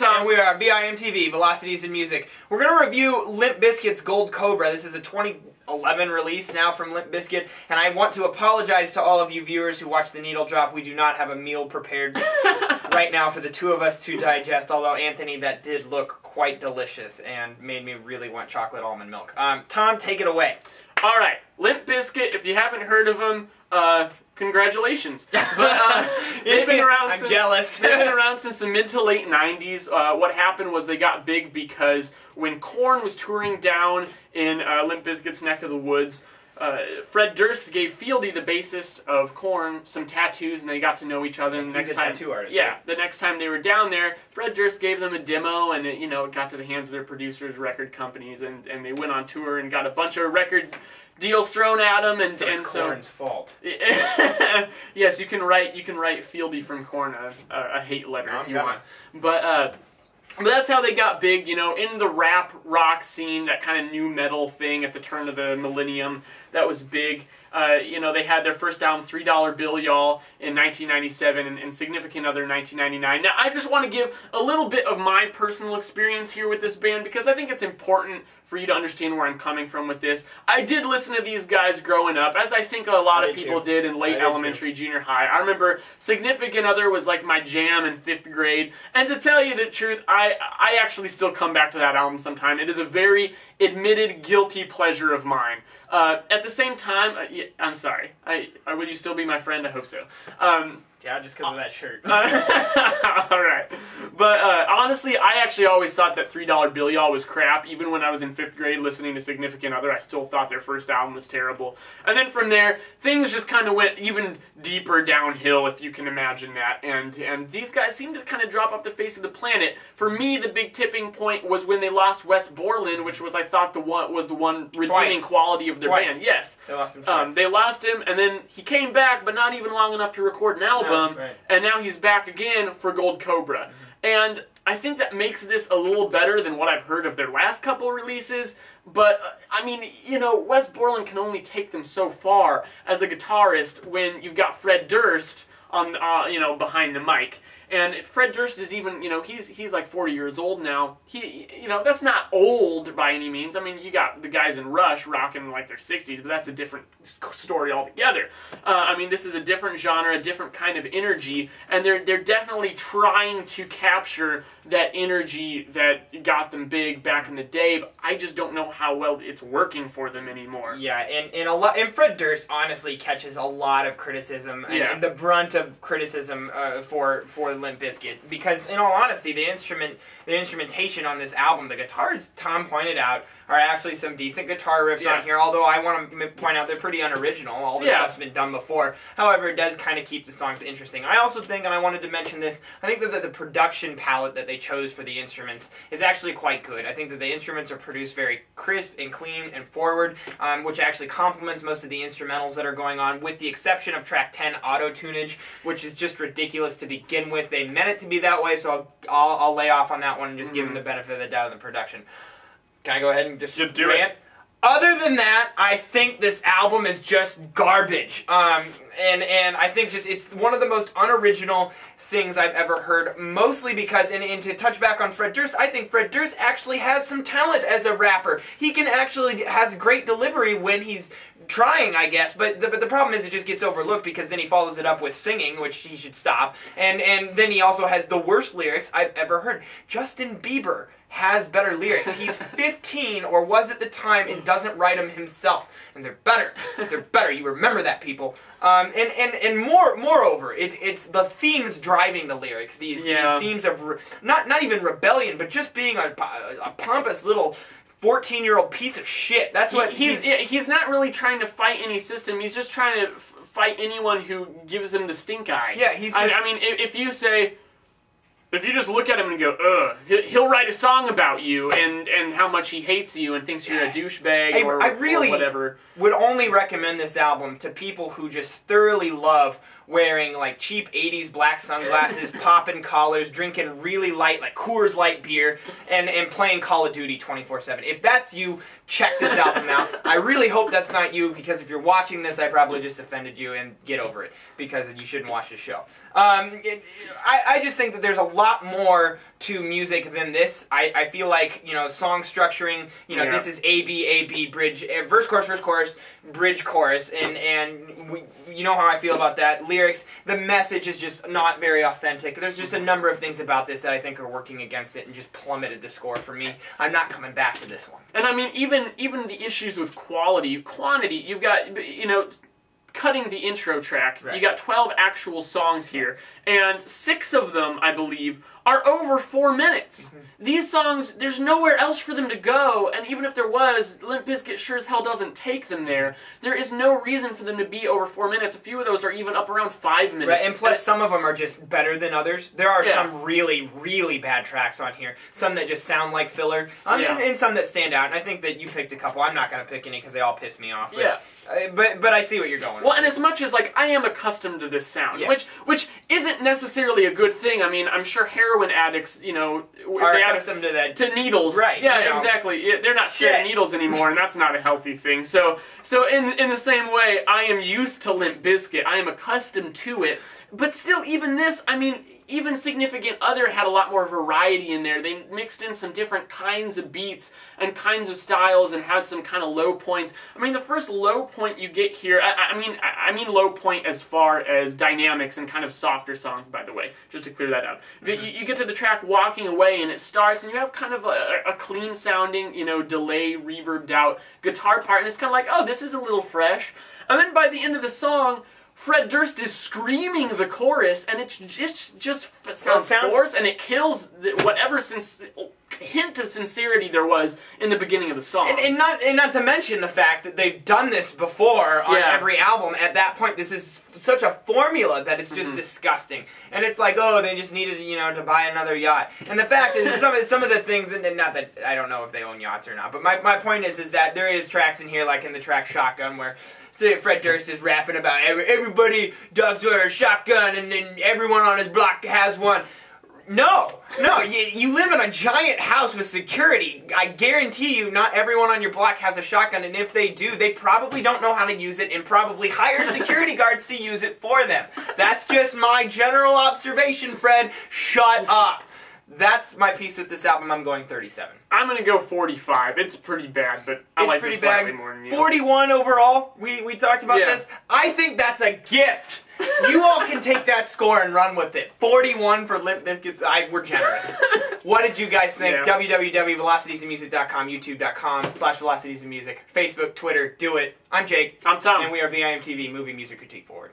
Tom. And we are VIMTV, Velocities in Music. We're going to review Limp Bizkit's Gold Cobra. This is a 2011 release now from Limp Bizkit, and I want to apologize to all of you viewers who watch the needle drop. We do not have a meal prepared right now for the two of us to digest, although, Anthony, that did look quite delicious and made me really want chocolate almond milk. Tom, take it away. All right, Limp Bizkit, if you haven't heard of them, congratulations. But they've been around I'm jealous. They've been around since the mid to late 90s. What happened was they got big because when Korn was touring down in Limp Bizkit's neck of the woods, Fred Durst gave Fieldy, the bassist of Korn, some tattoos, and they got to know each other. And he's a tattoo artist. Yeah, right? The next time they were down there, Fred Durst gave them a demo, and it got to the hands of their producers, record companies, and they went on tour and got a bunch of record deals thrown at them. And so it's Korn's fault. Yes, you can write Fieldy from Korn a hate letter if you want. But that's how they got big, in the rap rock scene, that kind of new metal thing at the turn of the millennium. That was big. They had their first album, $3 Bill Y'all, in 1997, and Significant Other in 1999. Now, I just want to give a little bit of my personal experience here with this band, because I think it's important for you to understand where I'm coming from with this. I did listen to these guys growing up, as I think a lot of people did in late elementary, junior high. I remember Significant Other was like my jam in 5th grade, and to tell you the truth, I actually still come back to that album sometime. It is a very admitted guilty pleasure of mine. At the same time, I'm sorry. Will you still be my friend? I hope so. Yeah, just because of that shirt. Alright. But honestly, I actually always thought that $3 Bill Y'all was crap. Even when I was in 5th grade listening to Significant Other, I still thought their first album was terrible. And then from there, things just kind of went even deeper downhill, if you can imagine that. And these guys seemed to kind of drop off the face of the planet. For me, the big tipping point was when they lost Wes Borland, which was, I thought, the one redeeming quality of their band. Yes. They lost him twice. They lost him, and then he came back, but not even long enough to record an album. And now he's back again for Gold Cobra. And I think that makes this a little better than what I've heard of their last couple releases. But, I mean, Wes Borland can only take them so far as a guitarist when you've got Fred Durst on, behind the mic. And Fred Durst is even, he's like 40 years old now. That's not old by any means. I mean, you got the guys in Rush rocking like their 60s, but that's a different story altogether. I mean, this is a different genre, a different kind of energy, and they're definitely trying to capture that energy that got them big back in the day, but I just don't know how well it's working for them anymore. Yeah, and Fred Durst honestly catches a lot of criticism, and the brunt of criticism for Limp Bizkit, because in all honesty, the instrumentation on this album, the guitars, Tom pointed out, are actually some decent guitar riffs on here, although I want to point out they're pretty unoriginal. All this stuff's been done before. However, it does kind of keep the songs interesting. I also think, and I wanted to mention this, I think that the production palette that they chose for the instruments is actually quite good. I think that the instruments are produced very crisp and clean and forward, which actually complements most of the instrumentals that are going on, with the exception of track 10, Auto-Tunage, which is just ridiculous to begin with. They meant it to be that way, so I'll lay off on that one and just give them the benefit of the doubt in the production. Can I go ahead and just do it? Other than that, I think this album is just garbage. And I think it's one of the most unoriginal things I've ever heard, mostly because, and to touch back on Fred Durst, I think Fred Durst actually has some talent as a rapper. He has great delivery when he's trying, I guess, but the problem is it just gets overlooked, because then he follows it up with singing, which he should stop, and then he also has the worst lyrics I've ever heard. Justin Bieber has better lyrics. He's 15, or was at the time, and doesn't write them himself. And they're better. They're better. You remember that, people. Moreover, it's the themes driving the lyrics. These themes of not even rebellion, but just being a pompous little 14-year-old piece of shit. That's what he's not really trying to fight any system. He's just trying to fight anyone who gives him the stink eye. Yeah, I mean, if you say, if you just look at him and go, ugh, he'll write a song about you and how much he hates you and thinks you're a douchebag or whatever. Would only recommend this album to people who just thoroughly love wearing like cheap 80s black sunglasses, popping collars, drinking really light, like Coors Light beer, and playing Call of Duty 24/7. If that's you, check this album out. I really hope that's not you, because if you're watching this, I probably just offended you, and get over it, because you shouldn't watch this show. I just think that there's a lot more to music than this. I feel like, you know, song structuring, you know, this is A, B, bridge, verse, chorus, bridge, chorus, and you know how I feel about that. Lyrics, the message is just not very authentic. There's just a number of things about this that I think are working against it and just plummeted the score for me. I'm not coming back to this one. And I mean, even the issues with quantity, you've got, you know, cutting the intro track, you got 12 actual songs here, and 6 of them, I believe, are over 4 minutes. These songs, there's nowhere else for them to go, and even if there was, Limp Bizkit sure as hell doesn't take them there. There is no reason for them to be over 4 minutes. A few of those are even up around 5 minutes. Right, and plus some of them are just better than others. There are some really, really bad tracks on here. Some that just sound like filler, and some that stand out, and I think that you picked a couple. I'm not going to pick any because they all piss me off. But, but I see what you're going with. Well, and as much as, like, I am accustomed to this sound, which isn't necessarily a good thing. I mean, I'm sure heroin addicts, you know, are accustomed to that. To needles. Right. Yeah, you know. Exactly. Yeah, they're not scared of needles anymore, and that's not a healthy thing. So in the same way, I am used to Limp Bizkit. I am accustomed to it. But still, even this, I mean, even Significant Other had a lot more variety in there. They mixed in some different kinds of beats and kinds of styles and had some kind of low points. I mean, the first low point you get here, I mean low point as far as dynamics and kind of softer songs, by the way, just to clear that up. You get to the track Walking Away, and it starts, and you have kind of a clean sounding, you know, delay, reverbed out guitar part, and it's kind of like, oh, this is a little fresh. And then by the end of the song, Fred Durst is screaming the chorus, and it just sounds forced, and it kills whatever hint of sincerity there was in the beginning of the song. And not to mention the fact that they've done this before on every album. At that point, this is such a formula that it's just disgusting. And it's like, oh, they just needed, you know, to buy another yacht. And the fact is, some of the things, and not that I don't know if they own yachts or not, but my point is that there is tracks in here, like in the track Shotgun, where Fred Durst is rapping about everybody dogs wear a shotgun and then everyone on his block has one. No, you live in a giant house with security. I guarantee you not everyone on your block has a shotgun, and if they do, they probably don't know how to use it and probably hire security guards to use it for them. That's just my general observation, Fred. Shut up. That's my piece with this album. I'm going 37. I'm going to go 45. It's pretty bad, but I like it slightly more than you. 41 overall. We talked about this. I think that's a gift. You all can take that score and run with it. 41 for Limp Bizkit. We're generous. What did you guys think? www.velocitiesandmusic.com, youtube.com/velocitiesandmusic, Facebook, Twitter, do it. I'm Jake. I'm Tom. And we are VIMTV, Movie Music Critique Forward.